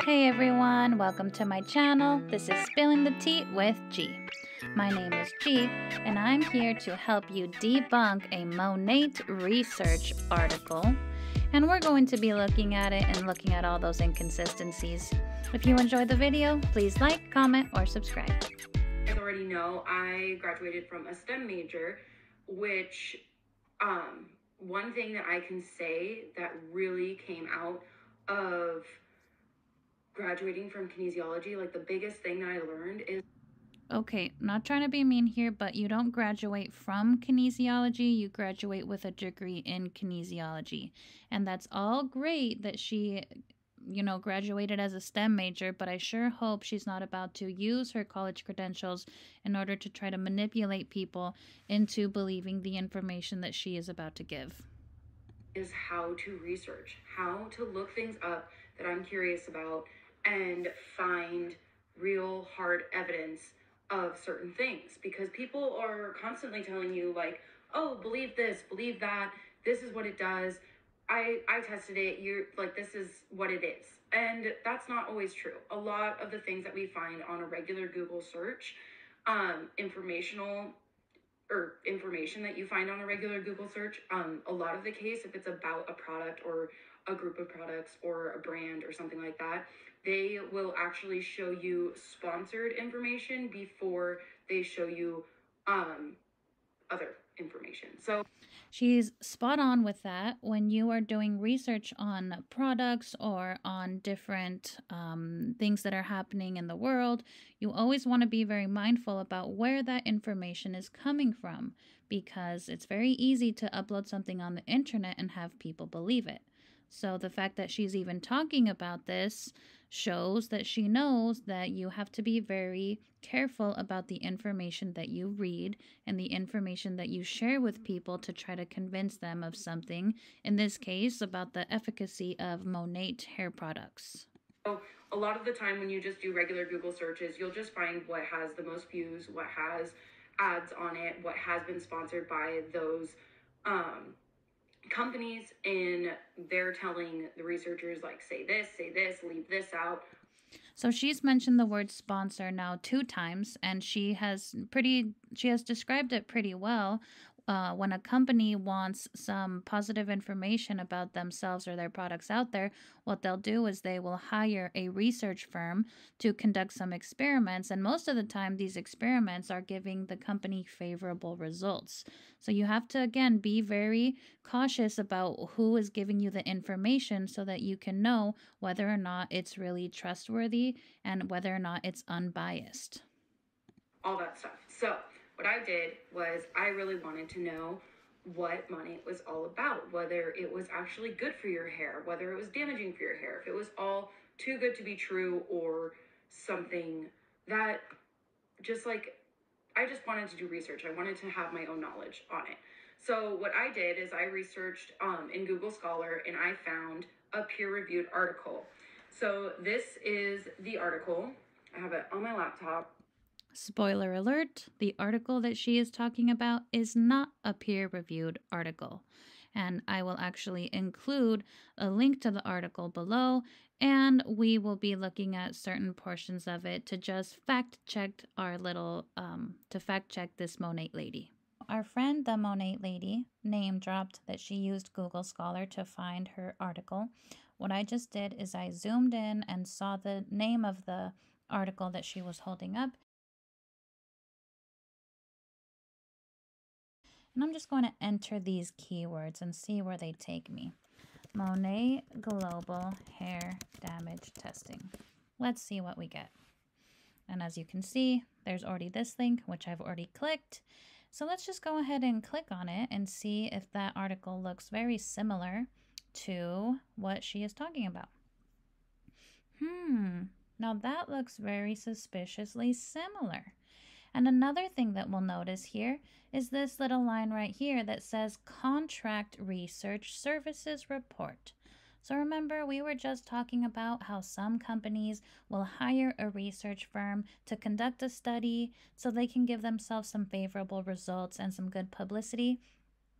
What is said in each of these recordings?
Hey everyone, welcome to my channel. This is Spilling the Tea with G. My name is G, and I'm here to help you debunk a Monat research article. And we're going to be looking at it and looking at all those inconsistencies. If you enjoyed the video, please like, comment, or subscribe. As you already know, I graduated from a STEM major, which one thing that I can say that really came out of graduating from kinesiology, like the biggest thing that I learned is... Okay, not trying to be mean here, but you don't graduate from kinesiology, you graduate with a degree in kinesiology. And that's all great that she, graduated as a STEM major, but I sure hope she's not about to use her college credentials in order to try to manipulate people into believing the information that she is about to give. Is how to research, how to look things up that I'm curious about and find real hard evidence of certain things, because people are constantly telling you like, oh, believe this, believe that, this is what it does, I tested it, you're like, this is what it is. And that's not always true. A lot of the things that we find on a regular Google search, information that you find on a regular Google search, a lot of the case, if it's about a product or a group of products or a brand or something like that, they will actually show you sponsored information before they show you other information. So she's spot on with that. When you are doing research on products or on different things that are happening in the world, you always want to be very mindful about where that information is coming from, because it's very easy to upload something on the internet and have people believe it. So the fact that she's even talking about this shows that she knows that you have to be very careful about the information that you read and the information that you share with people to try to convince them of something, in this case about the efficacy of Monat hair products. So a lot of the time when you just do regular Google searches, you'll just find what has the most views, what has ads on it, what has been sponsored by those companies, and they're telling the researchers like, say this, leave this out. So she's mentioned the word sponsor now 2 times, and she has described it pretty well. When a company wants some positive information about themselves or their products out there, what they'll do is they will hire a research firm to conduct some experiments, and most of the time these experiments are giving the company favorable results. So you have to, again, be very cautious about who is giving you the information so that you can know whether or not it's really trustworthy and whether or not it's unbiased. All that stuff. So what I did was I really wanted to know what Monat was all about, whether it was actually good for your hair, whether it was damaging for your hair, if it was all too good to be true, or something that just like, I just wanted to do research. I wanted to have my own knowledge on it. So what I did is I researched in Google Scholar, and I found a peer-reviewed article. So this is the article. I have it on my laptop. Spoiler alert, the article that she is talking about is not a peer-reviewed article. And I will actually include a link to the article below, and we will be looking at certain portions of it to just fact-check this Monat lady. Our friend, the Monat lady, name dropped that she used Google Scholar to find her article. What I just did is I zoomed in and saw the name of the article that she was holding up. And I'm just going to enter these keywords and see where they take me. Monat Global Hair Damage Testing. Let's see what we get. And as you can see, there's already this link, which I've already clicked. So let's just go ahead and click on it and see if that article looks very similar to what she is talking about. Now that looks very suspiciously similar. And another thing that we'll notice here is this little line right here that says Contract Research Services Report. So remember, we were just talking about how some companies will hire a research firm to conduct a study so they can give themselves some favorable results and some good publicity.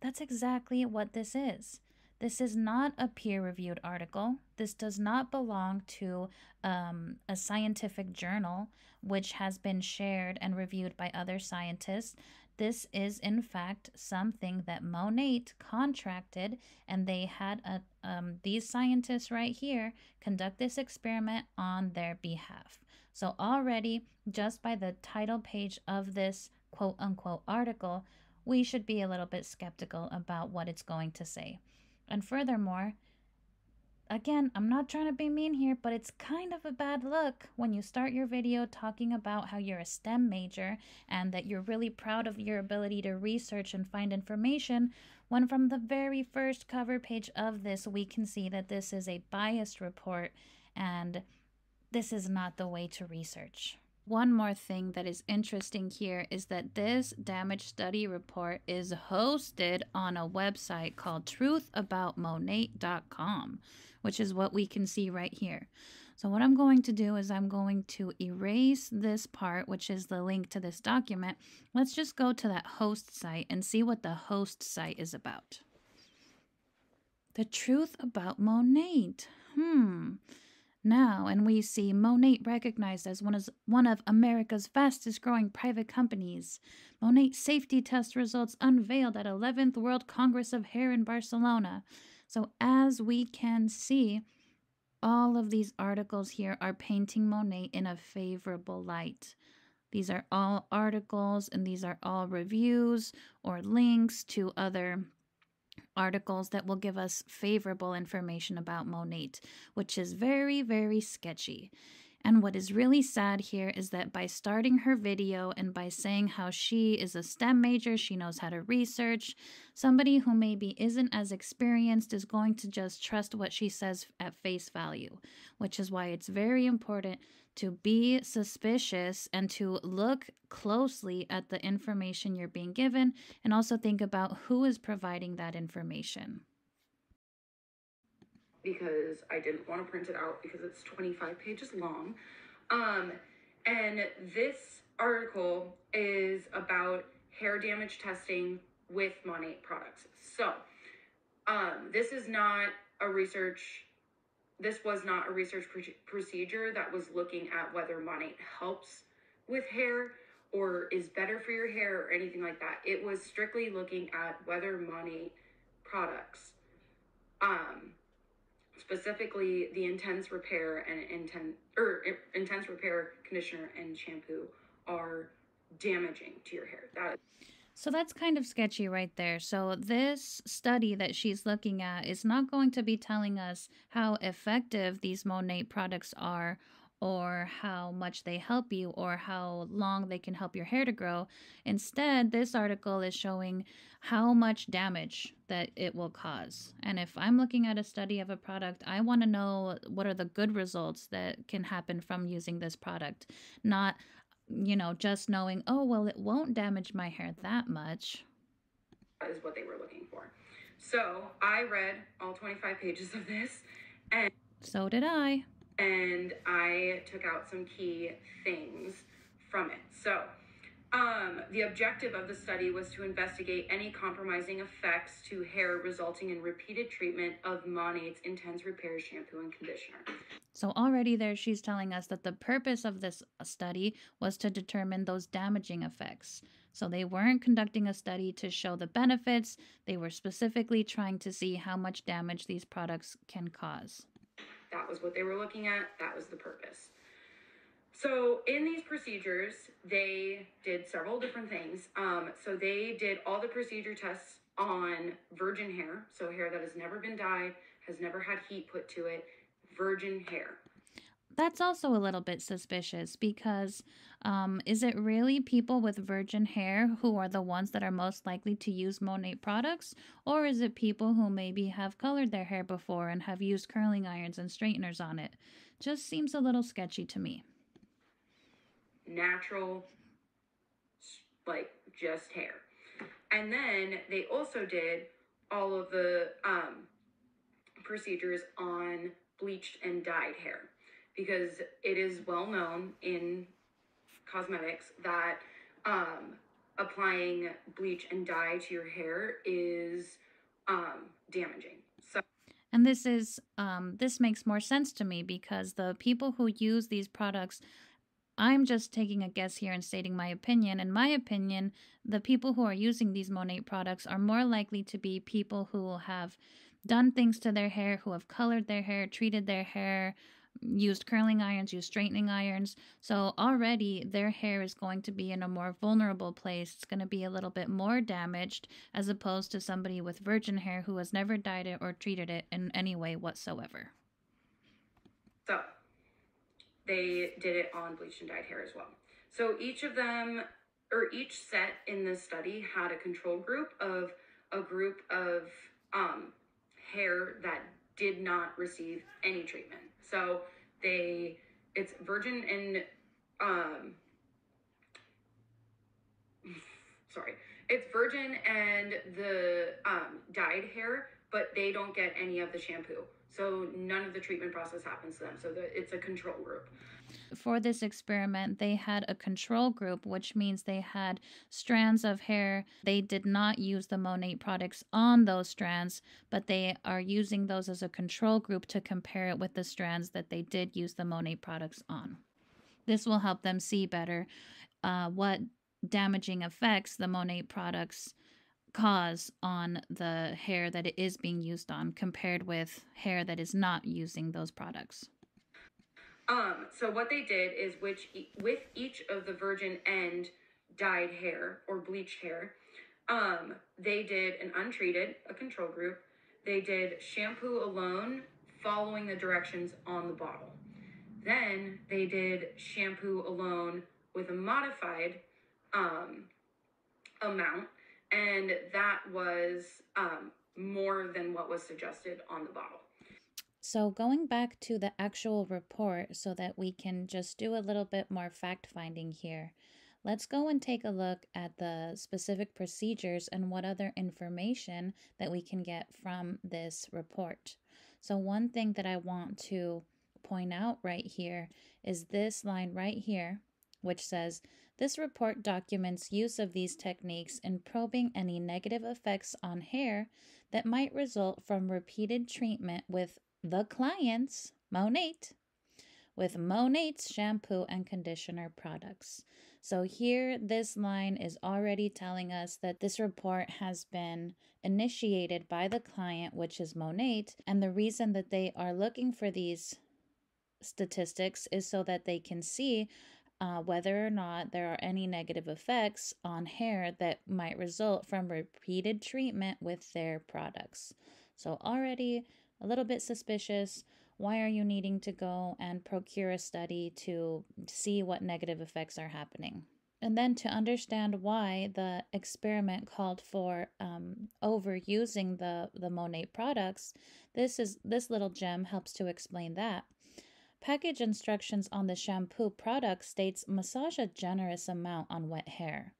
That's exactly what this is. This is not a peer reviewed article. This does not belong to a scientific journal which has been shared and reviewed by other scientists. This is, in fact, something that Monat contracted, and they had these scientists right here conduct this experiment on their behalf. So, already, just by the title page of this quote unquote article, we should be a little bit skeptical about what it's going to say. And furthermore, again, I'm not trying to be mean here, but it's kind of a bad look when you start your video talking about how you're a STEM major and that you're really proud of your ability to research and find information, when from the very first cover page of this, we can see that this is a biased report and this is not the way to research. One more thing that is interesting here is that this damage study report is hosted on a website called truthaboutmonat.com, which is what we can see right here. So what I'm going to do is I'm going to erase this part, which is the link to this document. Let's just go to that host site and see what the host site is about. The Truth About Monat. Now, and we see Monat recognized as one of America's fastest growing private companies. Monat safety test results unveiled at 11th World Congress of Hair in Barcelona. So as we can see, all of these articles here are painting Monat in a favorable light. These are all articles and these are all reviews or links to other articles that will give us favorable information about Monat, which is very, very sketchy. And what is really sad here is that by starting her video and by saying how she is a STEM major, she knows how to research, somebody who maybe isn't as experienced is going to just trust what she says at face value, which is why it's very important to be suspicious and to look closely at the information you're being given and also think about who is providing that information. Because I didn't want to print it out because it's 25 pages long. And this article is about hair damage testing with Monat products. So this was not a research procedure that was looking at whether Monat helps with hair or is better for your hair or anything like that. It was strictly looking at whether Monat products, specifically the intense repair conditioner and shampoo, are damaging to your hair. So that's kind of sketchy right there. So this study that she's looking at is not going to be telling us how effective these Monat products are or how much they help you or how long they can help your hair to grow. Instead, this article is showing how much damage that it will cause. And if I'm looking at a study of a product, I want to know what are the good results that can happen from using this product, not just knowing, oh, well, it won't damage my hair that much. That is what they were looking for. So I read all 25 pages of this, and so did I. And I took out some key things from it. So the objective of the study was to investigate any compromising effects to hair resulting in repeated treatment of Monat's Intense Repair shampoo and conditioner. So already there she's telling us that the purpose of this study was to determine those damaging effects. So they weren't conducting a study to show the benefits. They were specifically trying to see how much damage these products can cause. That was what they were looking at. That was the purpose. So in these procedures, they did several different things. So they did all the procedure tests on virgin hair. So hair that has never been dyed, has never had heat put to it, virgin hair. That's also a little bit suspicious because is it really people with virgin hair who are the ones that are most likely to use Monat products? Or is it people who maybe have colored their hair before and have used curling irons and straighteners on it? Just seems a little sketchy to me. Natural, like just hair. And then they also did all of the procedures on bleached and dyed hair, because it is well known in cosmetics that applying bleach and dye to your hair is damaging. So, And this makes more sense to me because the people who use these products, I'm just taking a guess here and stating my opinion. In my opinion, the people who are using these Monat products are more likely to be people who have done things to their hair, who have colored their hair, treated their hair, used curling irons, used straightening irons. So already their hair is going to be in a more vulnerable place. It's going to be a little bit more damaged as opposed to somebody with virgin hair who has never dyed it or treated it in any way whatsoever. so they did it on bleached and dyed hair as well. So each of them, or each set in this study, had a control group of a group of hair that did not receive any treatment. So it's virgin and sorry, it's virgin and the dyed hair, but they don't get any of the shampoo. So none of the treatment process happens to them. So it's a control group. For this experiment, they had a control group, which means they had strands of hair. They did not use the Monat products on those strands, but they are using those as a control group to compare it with the strands that they did use the Monat products on. This will help them see better what damaging effects the Monat products cause on the hair that it is being used on compared with hair that is not using those products. So what they did is with each of the virgin and dyed hair or bleached hair, they did an untreated, a control group. They did shampoo alone, following the directions on the bottle. Then they did shampoo alone with a modified amount, and that was more than what was suggested on the bottle. So, going back to the actual report so that we can just do a little bit more fact finding here, let's go and take a look at the specific procedures and what other information that we can get from this report. So, one thing that I want to point out right here is this line right here, which says, "This report documents use of these techniques in probing any negative effects on hair that might result from repeated treatment with the client's Monat with Monat's shampoo and conditioner products." So here, this line is already telling us that this report has been initiated by the client, which is Monat, and the reason that they are looking for these statistics is so that they can see whether or not there are any negative effects on hair that might result from repeated treatment with their products. So, already a little bit suspicious. Why are you needing to go and procure a study to see what negative effects are happening? And then to understand why the experiment called for overusing the Monat products, this little gem helps to explain that. Package instructions on the shampoo product states massage a generous amount on wet hair.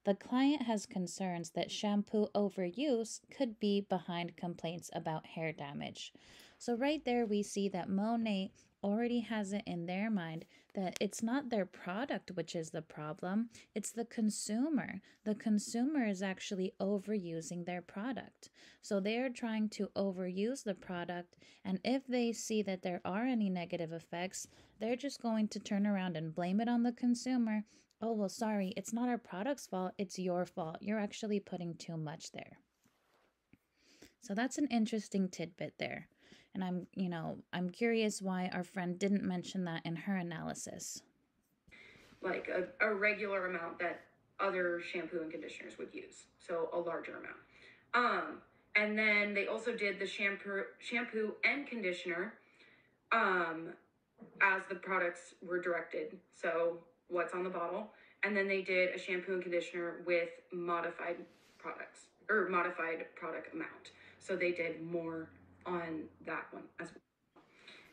The client has concerns that shampoo overuse could be behind complaints about hair damage. So, right there, we see that Monat already has it in their mind that it's not their product which is the problem, it's the consumer. The consumer is actually overusing their product. So, they are trying to overuse the product, and if they see that there are any negative effects, they're just going to turn around and blame it on the consumer. Oh, well, sorry, it's not our product's fault, it's your fault. You're actually putting too much there. So that's an interesting tidbit there. And I'm curious why our friend didn't mention that in her analysis. Like a regular amount that other shampoo and conditioners would use, so a larger amount. And then they also did the shampoo and conditioner as the products were directed. So what's on the bottle, and then they did a shampoo and conditioner with modified products or modified product amount. So they did more on that one as well.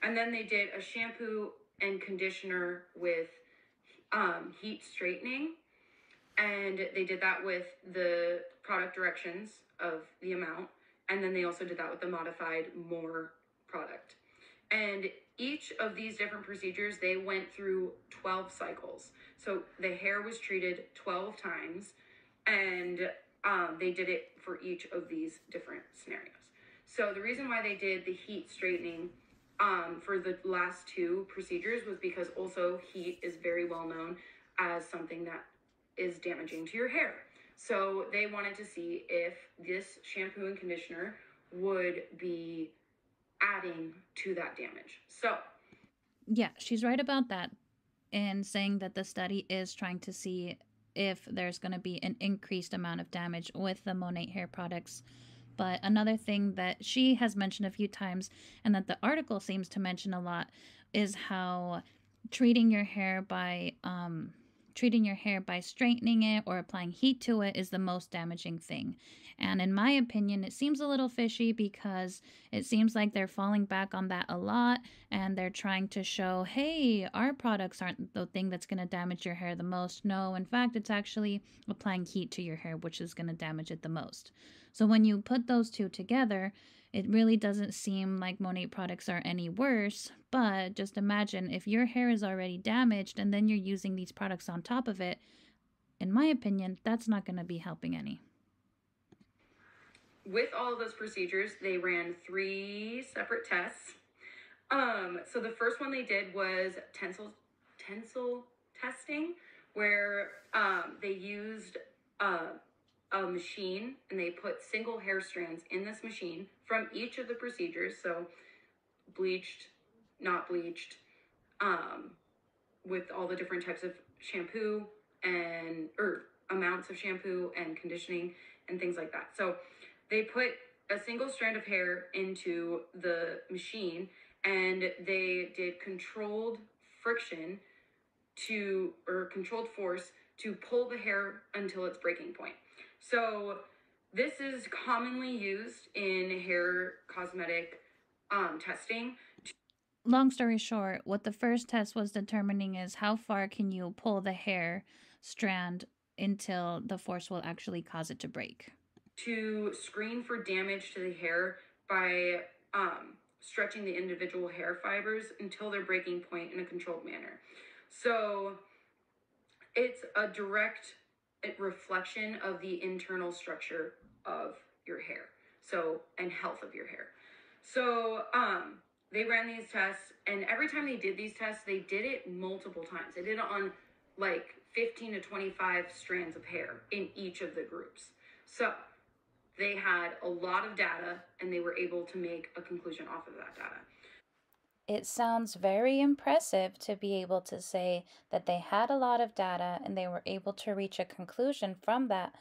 And then they did a shampoo and conditioner with heat straightening, and they did that with the product directions of the amount, and then they also did that with the modified more product. And each of these different procedures, they went through 12 cycles. So the hair was treated 12 times, and they did it for each of these different scenarios. So the reason why they did the heat straightening for the last two procedures was because also heat is very well known as something that is damaging to your hair. So they wanted to see if this shampoo and conditioner would be adding to that damage. So Yeah, she's right about that, in saying that the study is trying to see if there's going to be an increased amount of damage with the Monat hair products. But another thing that she has mentioned a few times, and that the article seems to mention a lot, is how treating your hair by straightening it or applying heat to it is the most damaging thing. And in my opinion, it seems a little fishy, because it seems like they're falling back on that a lot, and they're trying to show, hey, our products aren't the thing that's going to damage your hair the most. No, in fact, it's actually applying heat to your hair which is going to damage it the most. So when you put those two together, it really doesn't seem like Monat products are any worse. But just imagine if your hair is already damaged and then you're using these products on top of it. In my opinion, that's not going to be helping any. With all of those procedures, they ran 3 separate tests. So the first one they did was tensile testing, where they used a machine, and they put single hair strands in this machine from each of the procedures. So bleached, not bleached, with all the different types of shampoo or amounts of shampoo and conditioning and things like that. So they put a single strand of hair into the machine, and they did controlled friction controlled force to pull the hair until its breaking point. So this is commonly used in hair cosmetic testing. Long story short, what the first test was determining is how far can you pull the hair strand until the force will actually cause it to break. To screen for damage to the hair by stretching the individual hair fibers until their breaking point in a controlled manner. So it's a direct reflection of the internal structure of your hair, and health of your hair. So they ran these tests, and every time they did these tests, they did it multiple times. They did it on like 15 to 25 strands of hair in each of the groups. So they had a lot of data, and they were able to make a conclusion off of that data. It sounds very impressive to be able to say that they had a lot of data and they were able to reach a conclusion from that.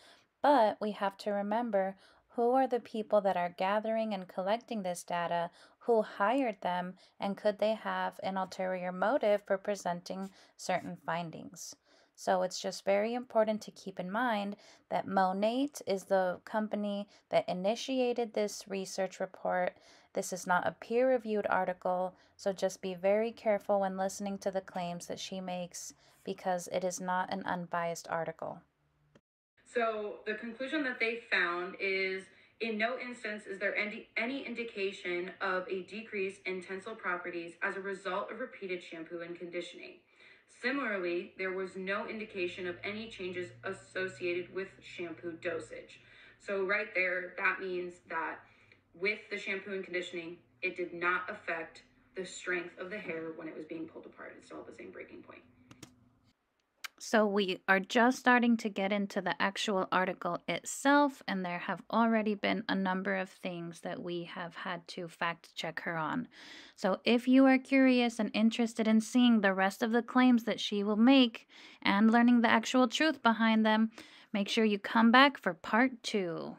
But we have to remember, who are the people that are gathering and collecting this data, who hired them, and could they have an ulterior motive for presenting certain findings? So it's just very important to keep in mind that Monat is the company that initiated this research report. This is not a peer-reviewed article, so just be very careful when listening to the claims that she makes, because it is not an unbiased article. So the conclusion that they found is, in no instance is there any indication of a decrease in tensile properties as a result of repeated shampoo and conditioning. Similarly, there was no indication of any changes associated with shampoo dosage. So right there, that means that with the shampoo and conditioning, it did not affect the strength of the hair when it was being pulled apart. It's still at the same breaking point. So we are just starting to get into the actual article itself, and there have already been a number of things that we have had to fact check her on. So if you are curious and interested in seeing the rest of the claims that she will make and learning the actual truth behind them, make sure you come back for part 2.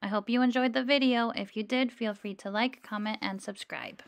I hope you enjoyed the video. If you did, feel free to like, comment, and subscribe.